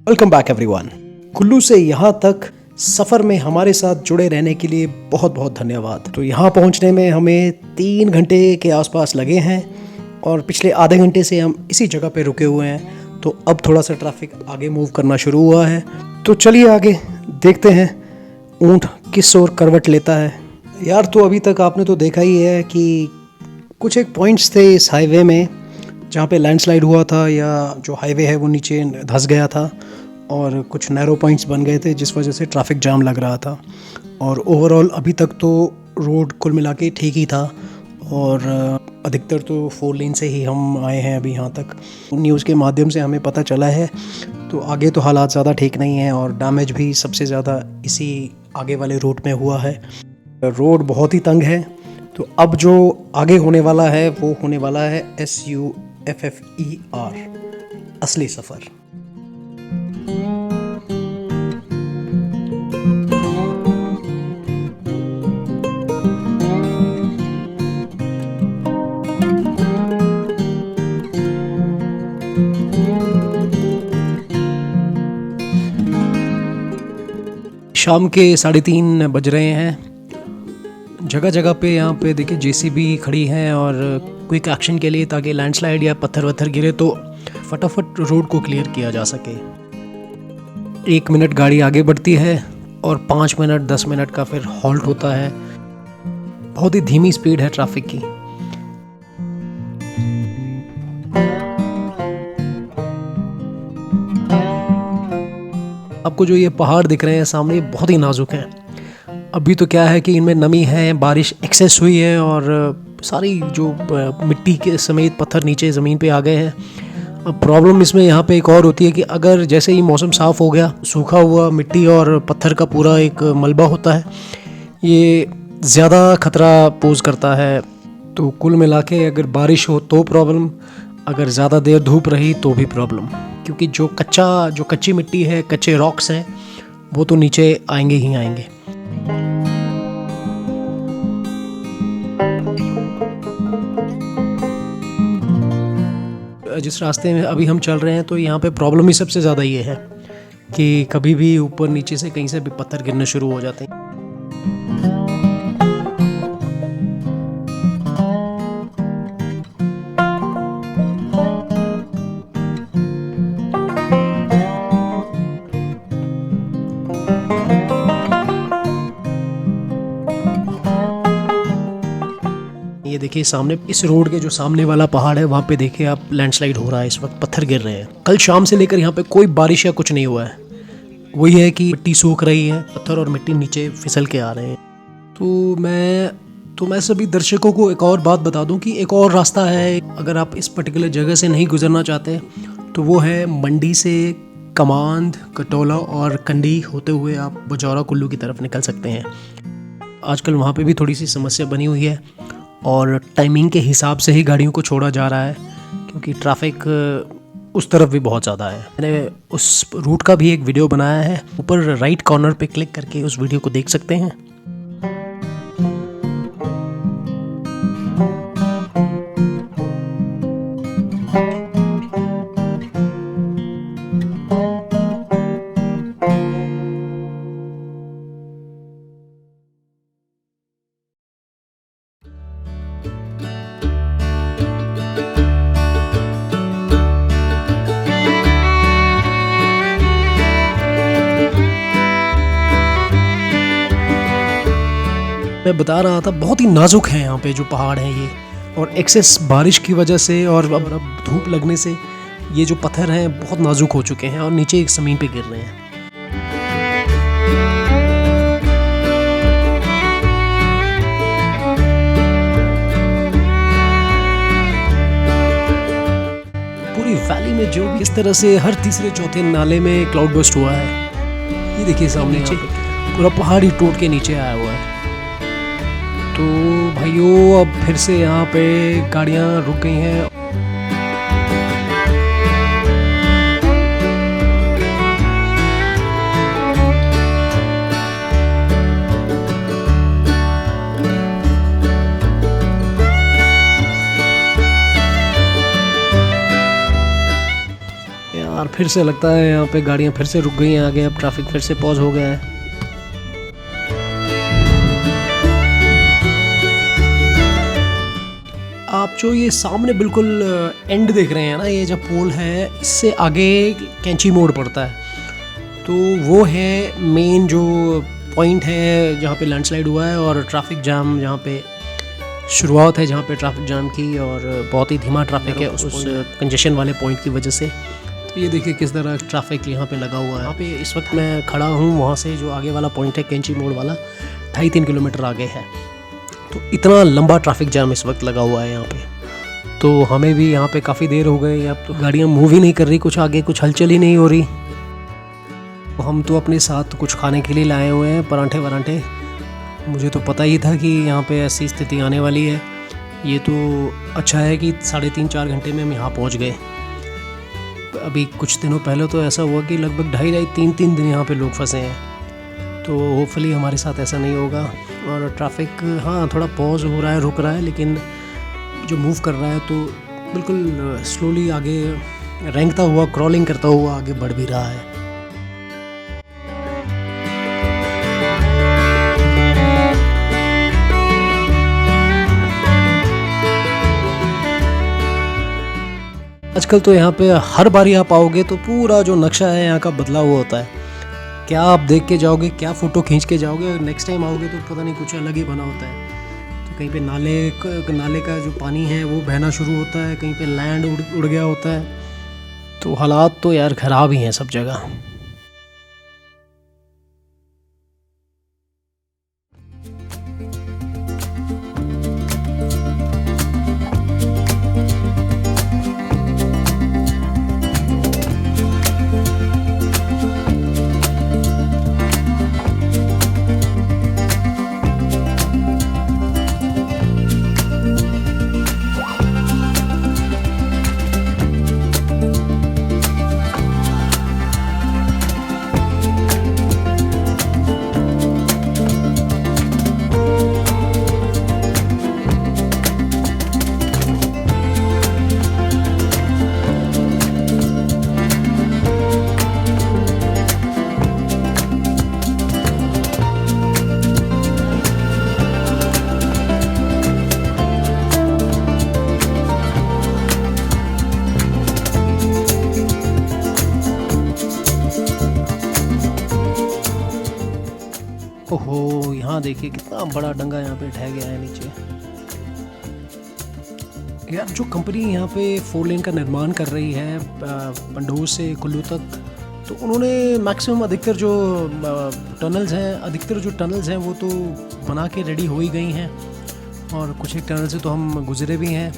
Welcome back everyone. Kullu से यहाँ तक सफ़र में हमारे साथ जुड़े रहने के लिए बहुत बहुत धन्यवाद। तो यहाँ पहुँचने में हमें 3 घंटे के आसपास लगे हैं और पिछले आधे घंटे से हम इसी जगह पे रुके हुए हैं। तो अब थोड़ा सा ट्रैफिक आगे मूव करना शुरू हुआ है, तो चलिए आगे देखते हैं ऊँट किस ओर करवट लेता है। यार तो अभी तक आपने तो देखा ही है कि कुछ एक पॉइंट्स थे इस हाईवे में जहाँ पे लैंडस्लाइड हुआ था या जो हाईवे है वो नीचे धंस गया था और कुछ नैरो पॉइंट्स बन गए थे जिस वजह से ट्रैफिक जाम लग रहा था। और ओवरऑल अभी तक तो रोड कुल मिला के ठीक ही था और अधिकतर तो 4 लेन से ही हम आए हैं अभी यहाँ तक। न्यूज़ के माध्यम से हमें पता चला है तो आगे तो हालात ज़्यादा ठीक नहीं हैं और डैमेज भी सबसे ज़्यादा इसी आगे वाले रूट में हुआ है। रोड बहुत ही तंग है। तो अब जो आगे होने वाला है वो होने वाला है SUFFER, असली सफ़र। शाम के 3:30 बज रहे हैं। जगह जगह पे यहाँ पे देखिए JCB खड़ी है और क्विक एक्शन के लिए, ताकि लैंडस्लाइड या पत्थर वत्थर गिरे तो फटाफट रोड को क्लियर किया जा सके। 1 मिनट गाड़ी आगे बढ़ती है और 5 मिनट 10 मिनट का फिर हॉल्ट होता है। बहुत ही धीमी स्पीड है ट्रैफिक की। आपको जो ये पहाड़ दिख रहे हैं सामने, बहुत ही नाजुक हैं। अभी तो क्या है कि इनमें नमी है, बारिश एक्सेस हुई है और सारी जो मिट्टी के समेत पत्थर नीचे ज़मीन पे आ गए हैं। अब प्रॉब्लम इसमें यहाँ पे एक और होती है कि अगर जैसे ही मौसम साफ़ हो गया, सूखा हुआ मिट्टी और पत्थर का पूरा एक मलबा होता है, ये ज़्यादा खतरा पोज़ करता है। तो कुल मिला के अगर बारिश हो तो प्रॉब्लम, अगर ज़्यादा देर धूप रही तो भी प्रॉब्लम, क्योंकि जो कच्ची मिट्टी है, कच्चे रॉक्स हैं, वो तो नीचे आएंगे ही आएंगे। जिस रास्ते में अभी हम चल रहे हैं तो यहाँ पे प्रॉब्लम ही सबसे ज़्यादा ये है कि कभी भी ऊपर नीचे से कहीं से भी पत्थर गिरने शुरू हो जाते हैं। ये देखिए सामने, इस रोड के जो सामने वाला पहाड़ है वहाँ पे देखिए आप, लैंडस्लाइड हो रहा है इस वक्त, पत्थर गिर रहे हैं। कल शाम से लेकर यहाँ पे कोई बारिश या कुछ नहीं हुआ है। वही है कि मिट्टी सूख रही है, पत्थर और मिट्टी नीचे फिसल के आ रहे हैं। तो मैं सभी दर्शकों को एक और बात बता दूं कि एक और रास्ता है, अगर आप इस पर्टिकुलर जगह से नहीं गुजरना चाहते तो वो है मंडी से कमांद, कटोला और कंडी होते हुए आप बजौरा कुल्लू की तरफ निकल सकते हैं। आजकल वहाँ पे भी थोड़ी सी समस्या बनी हुई है और टाइमिंग के हिसाब से ही गाड़ियों को छोड़ा जा रहा है, क्योंकि ट्रैफिक उस तरफ भी बहुत ज़्यादा है। मैंने उस रूट का भी एक वीडियो बनाया है, ऊपर राइट कॉर्नर पे क्लिक करके उस वीडियो को देख सकते हैं। मैं बता रहा था, बहुत ही नाजुक है यहाँ पे जो पहाड़ हैं ये, और एक्सेस बारिश की वजह से और अब धूप लगने से ये जो पत्थर हैं बहुत नाजुक हो चुके हैं और नीचे एक ज़मीन पे गिर रहे हैं। पूरी वैली में जो इस तरह से हर तीसरे चौथे नाले में क्लाउड बर्स्ट हुआ है। ये देखिए सामने नीचे पूरा पहाड़ ही टूट के नीचे आया हुआ है। तो भाइयों, अब फिर से यहाँ पे गाड़ियाँ रुक गई हैं। फिर से लगता है यहाँ पे गाड़ियाँ फिर से रुक गई हैं आगे, अब ट्रैफिक फिर से पॉज हो गया है। आप जो ये सामने बिल्कुल एंड देख रहे हैं ना, ये जो पोल है इससे आगे कैंची मोड़ पड़ता है, तो वो है मेन जो पॉइंट है जहाँ पे लैंडस्लाइड हुआ है और ट्रैफिक जाम जहाँ पे शुरुआत है, जहाँ पे ट्रैफिक जाम की, और बहुत ही धीमा ट्रैफिक है उस कंजेशन वाले पॉइंट की वजह से। तो ये देखिए किस तरह ट्रैफिक यहाँ पे लगा हुआ है। यहाँ पे इस वक्त मैं खड़ा हूँ, वहाँ से जो आगे वाला पॉइंट है कैंची मोड़ वाला 2.5-3 किलोमीटर आगे है। तो इतना लंबा ट्रैफिक जाम इस वक्त लगा हुआ है यहाँ पे। तो हमें भी यहाँ पे काफ़ी देर हो गई, अब तो गाड़ियाँ मूव ही नहीं कर रही, कुछ आगे कुछ हलचल ही नहीं हो रही। हम तो अपने साथ कुछ खाने के लिए लाए हुए हैं, परांठे वरांठे। मुझे तो पता ही था कि यहाँ पे ऐसी स्थिति आने वाली है। ये तो अच्छा है कि 3.5-4 घंटे में हम यहाँ पहुँच गए। अभी कुछ दिनों पहले तो ऐसा हुआ कि लगभग 2.5-3 दिन यहाँ पे लोग फंसे हैं। तो होपफुली हमारे साथ ऐसा नहीं होगा। और ट्रैफिक हाँ थोड़ा पॉज हो रहा है, रुक रहा है, लेकिन जो मूव कर रहा है तो बिल्कुल स्लोली आगे रेंगता हुआ, क्रॉलिंग करता हुआ आगे बढ़ भी रहा है। आजकल तो यहाँ पे हर बारी आप आओगे तो पूरा जो नक्शा है यहाँ का बदला हुआ होता है। क्या आप देख के जाओगे, क्या फ़ोटो खींच के जाओगे, और नेक्स्ट टाइम आओगे तो पता नहीं कुछ अलग ही बना होता है। तो कहीं पे नाले का जो पानी है वो बहना शुरू होता है, कहीं पे लैंड उड़ गया होता है। तो हालात तो यार ख़राब ही हैं सब जगह। ओहो, यहाँ देखिए कितना बड़ा डंगा यहाँ पे ढह गया है नीचे। यार जो कंपनी यहाँ पे 4 लेन का निर्माण कर रही है पंडोह से कुल्लू तक, तो उन्होंने मैक्सिमम अधिकतर जो टनल्स हैं वो तो बना के रेडी हो ही गई हैं, और कुछ एक टनल से तो हम गुजरे भी हैं।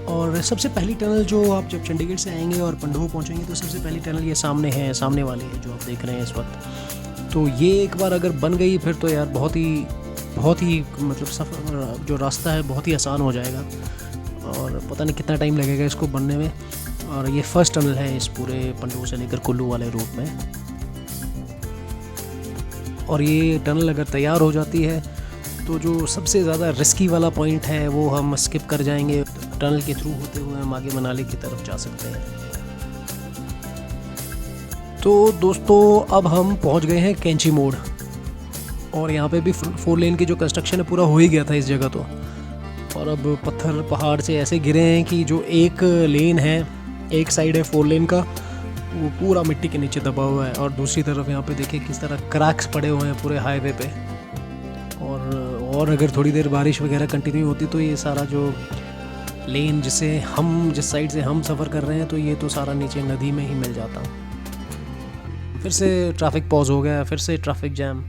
और सबसे पहली टनल जो आप जब चंडीगढ़ से आएंगे और पंडोह पहुंचेंगे तो सबसे पहली टनल ये सामने वाली है जो आप देख रहे हैं इस वक्त। तो ये एक बार अगर बन गई फिर तो यार बहुत ही मतलब सफ़र जो रास्ता है बहुत ही आसान हो जाएगा, और पता नहीं कितना टाइम लगेगा इसको बनने में। और ये फर्स्ट टनल है इस पूरे पंडोह से लेकर कुल्लू वाले रूट में। और ये टनल अगर तैयार हो जाती है तो जो सबसे ज़्यादा रिस्की वाला पॉइंट है वो हम स्किप कर जाएंगे। टनल के थ्रू होते हुए हम आगे मनाली की तरफ जा सकते हैं। तो दोस्तों अब हम पहुंच गए हैं कैंची मोड़, और यहाँ पे भी 4 लेन की जो कंस्ट्रक्शन है पूरा हो ही गया था इस जगह तो। और अब पत्थर पहाड़ से ऐसे गिरे हैं कि जो एक लेन है, एक साइड है 4 लेन का, वो पूरा मिट्टी के नीचे दबा हुआ है, और दूसरी तरफ यहाँ पे देखिए किस तरह क्रैक्स पड़े हुए हैं पूरे हाईवे पे। और अगर थोड़ी देर बारिश वगैरह कंटिन्यू होती तो ये सारा जो लेन जिस साइड से हम सफ़र कर रहे हैं तो ये तो सारा नीचे नदी में ही मिल जाता। फिर से ट्रैफिक पॉज हो गया, फिर से ट्रैफिक जैम।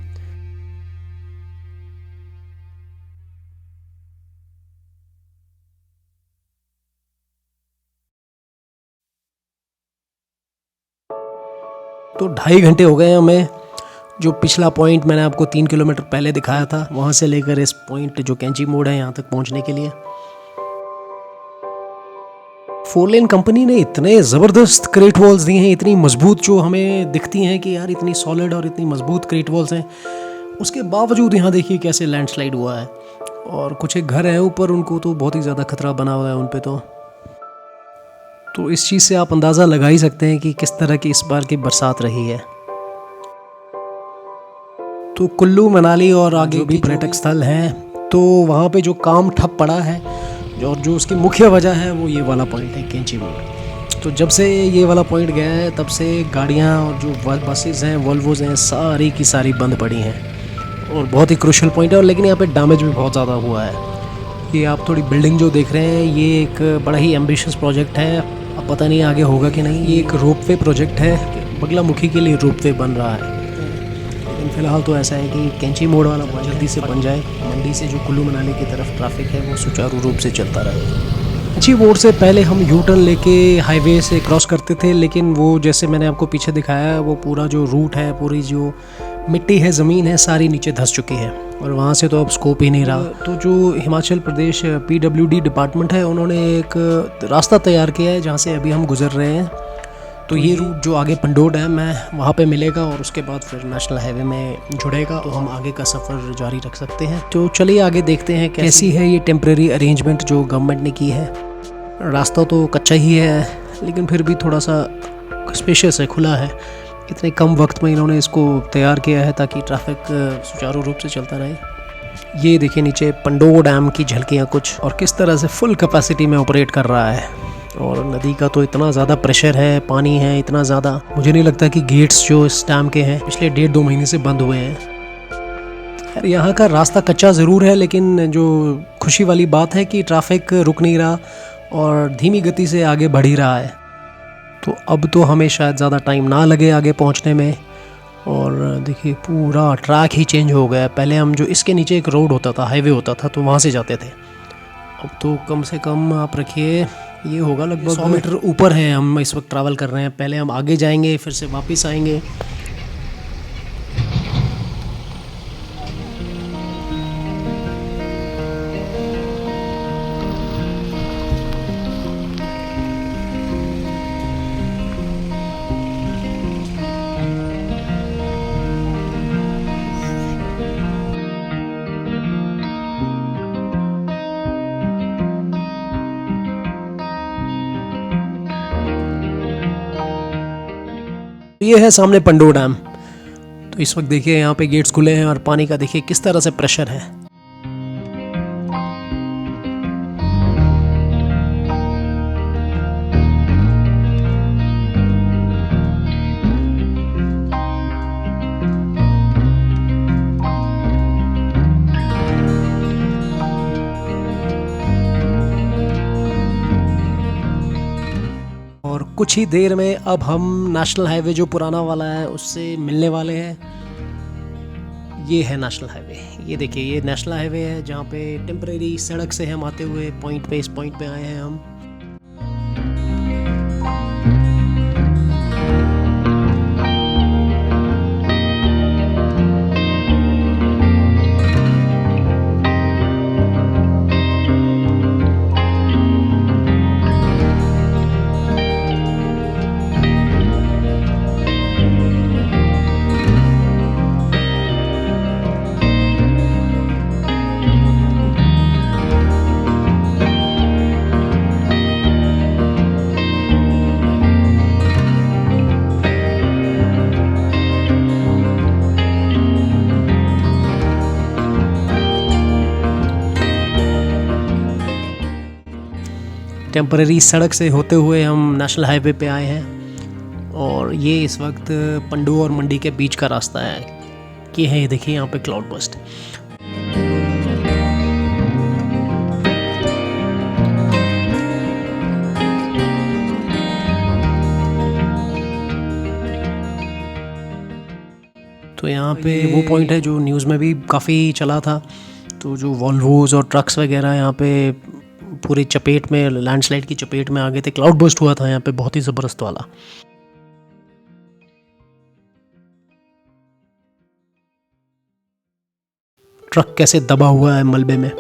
तो 2.5 घंटे हो गए हमें। जो पिछला पॉइंट मैंने आपको 3 किलोमीटर पहले दिखाया था, वहाँ से लेकर इस पॉइंट जो कैंची मोड़ है यहाँ तक पहुँचने के लिए। फोर लेन कंपनी ने इतने ज़बरदस्त क्रेट वॉल्स दिए हैं, इतनी मजबूत, जो हमें दिखती हैं कि यार इतनी सॉलिड और इतनी मजबूत क्रेट वॉल्स हैं, उसके बावजूद यहाँ देखिए कैसे लैंडस्लाइड हुआ है। और कुछ एक घर है ऊपर, उनको तो बहुत ही ज़्यादा खतरा बना हुआ है उन पे। तो इस चीज़ से आप अंदाज़ा लगा ही सकते हैं कि किस तरह की इस बार की बरसात रही है। तो कुल्लू मनाली और आगे भी पर्यटक स्थल हैं, तो वहाँ पे जो काम ठप पड़ा है और जो उसकी मुख्य वजह है वो ये वाला पॉइंट है, कैंची मोड़। तो जब से ये वाला पॉइंट गया है तब से गाड़ियाँ और जो बसेस हैं, वॉल्वोज हैं, सारी की सारी बंद पड़ी हैं। और बहुत ही क्रूशल पॉइंट है। और लेकिन यहाँ पे डैमेज भी बहुत ज़्यादा हुआ है। ये आप थोड़ी बिल्डिंग जो देख रहे हैं, ये एक बड़ा ही एम्बिशियस प्रोजेक्ट है। अब पता नहीं आगे होगा कि नहीं। ये एक रोपवे प्रोजेक्ट है, बगलामुखी के लिए रोपवे बन रहा है। लेकिन फ़िलहाल तो ऐसा है कि कैंची मोड़ वाला बहुत जल्दी से बन जाए, मंडी से जो कुल्लू मनाली की तरफ ट्रैफिक है वो सुचारू रूप से चलता रहे। कैंची मोड़ से पहले हम यू टर्न लेके हाईवे से क्रॉस करते थे, लेकिन वो जैसे मैंने आपको पीछे दिखाया, वो पूरा जो रूट है, पूरी जो मिट्टी है, ज़मीन है, सारी नीचे धंस चुकी है और वहाँ से तो अब स्कोप ही नहीं रहा। तो जो हिमाचल प्रदेश PWD डिपार्टमेंट है, उन्होंने एक रास्ता तैयार किया है जहाँ से अभी हम गुजर रहे हैं। तो ये रूट जो आगे पंडोह डैम है वहाँ पे मिलेगा और उसके बाद फिर नेशनल हाईवे में जुड़ेगा, तो हम आगे का सफ़र जारी रख सकते हैं। तो चलिए आगे देखते हैं कैसी है ये टेम्प्रेरी अरेंजमेंट जो गवर्नमेंट ने की है। रास्ता तो कच्चा ही है, लेकिन फिर भी थोड़ा सा स्पेशियस है, खुला है। इतने कम वक्त में इन्होंने इसको तैयार किया है ताकि ट्रैफिक सुचारू रूप से चलता रहे। ये देखिए नीचे पंडोह डैम की झलकियाँ कुछ, और किस तरह से फुल कैपेसिटी में ऑपरेट कर रहा है। और नदी का तो इतना ज़्यादा प्रेशर है, पानी है इतना ज़्यादा, मुझे नहीं लगता कि गेट्स जो इस डैम के हैं पिछले 1.5-2 महीने से बंद हुए हैं। यार यहाँ का रास्ता कच्चा ज़रूर है, लेकिन जो खुशी वाली बात है कि ट्रैफिक रुक नहीं रहा और धीमी गति से आगे बढ़ ही रहा है। तो अब तो हमें शायद ज़्यादा टाइम ना लगे आगे पहुँचने में। और देखिए पूरा ट्रैक ही चेंज हो गया। पहले हम जो इसके नीचे एक रोड होता था, हाईवे होता था, तो वहाँ से जाते थे। अब तो कम से कम आप रखिए, ये होगा लगभग 100 मीटर ऊपर है हम इस वक्त ट्रैवल कर रहे हैं। पहले हम आगे जाएंगे, फिर से वापस आएंगे। ये है सामने पंडोह डैम। तो इस वक्त देखिए यहाँ पे गेट्स खुले हैं और पानी का देखिए किस तरह से प्रेशर है। और कुछ ही देर में अब हम नेशनल हाईवे जो पुराना वाला है उससे मिलने वाले हैं। ये है नेशनल हाईवे। ये देखिए ये नेशनल हाईवे है जहाँ पे टेम्परेरी सड़क से हम आते हुए पॉइंट पे, इस पॉइंट पे आए हैं हम। टेम्परेरी सड़क से होते हुए हम नेशनल हाईवे पे आए हैं और ये इस वक्त पंडोह और मंडी के बीच का रास्ता है। ये है, ये देखिए यहाँ पे क्लाउड बस्ट। तो यहाँ पे वो पॉइंट है जो न्यूज़ में भी काफ़ी चला था। तो जो वॉल्वोज और ट्रक्स वगैरह यहाँ पे पूरी चपेट में, लैंडस्लाइड की चपेट में आ गए थे। क्लाउड बस्ट हुआ था यहाँ पे बहुत ही ज़बरदस्त वाला। ट्रक कैसे दबा हुआ है मलबे में।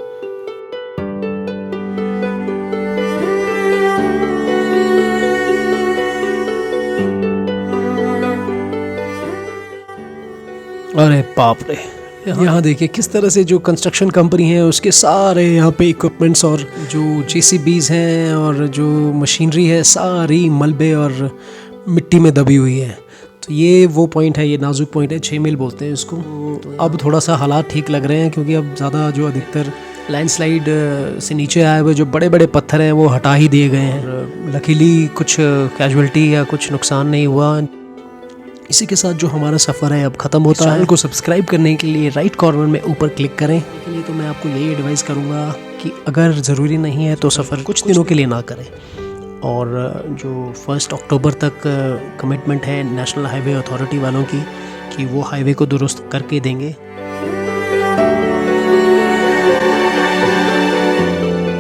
बाप रे, यहाँ देखिए किस तरह से जो कंस्ट्रक्शन कंपनी है उसके सारे यहाँ पे इक्विपमेंट्स और जो जेसीबीज हैं और जो मशीनरी है सारी मलबे और मिट्टी में दबी हुई है। तो ये वो पॉइंट है, ये नाजुक पॉइंट है, 6 मील बोलते हैं इसको। अब थोड़ा सा हालात ठीक लग रहे हैं क्योंकि अब ज़्यादा जो अधिकतर लैंडस्लाइड से नीचे आए हुए जो बड़े बड़े पत्थर हैं वो हटा ही दिए गए हैं। लकीली कुछ कैजुअल्टी या कुछ नुकसान नहीं हुआ। इसी के साथ जो हमारा सफ़र है अब ख़त्म होता है। चैनल को सब्सक्राइब करने के लिए राइट कॉर्नर में ऊपर क्लिक करें। के लिए तो मैं आपको यही एडवाइस करूँगा कि अगर ज़रूरी नहीं है तो सफ़र कुछ दिनों के लिए ना करें। और जो 1 अक्टूबर तक कमिटमेंट है नेशनल हाईवे अथॉरिटी वालों की कि वो हाईवे को दुरुस्त करके देंगे।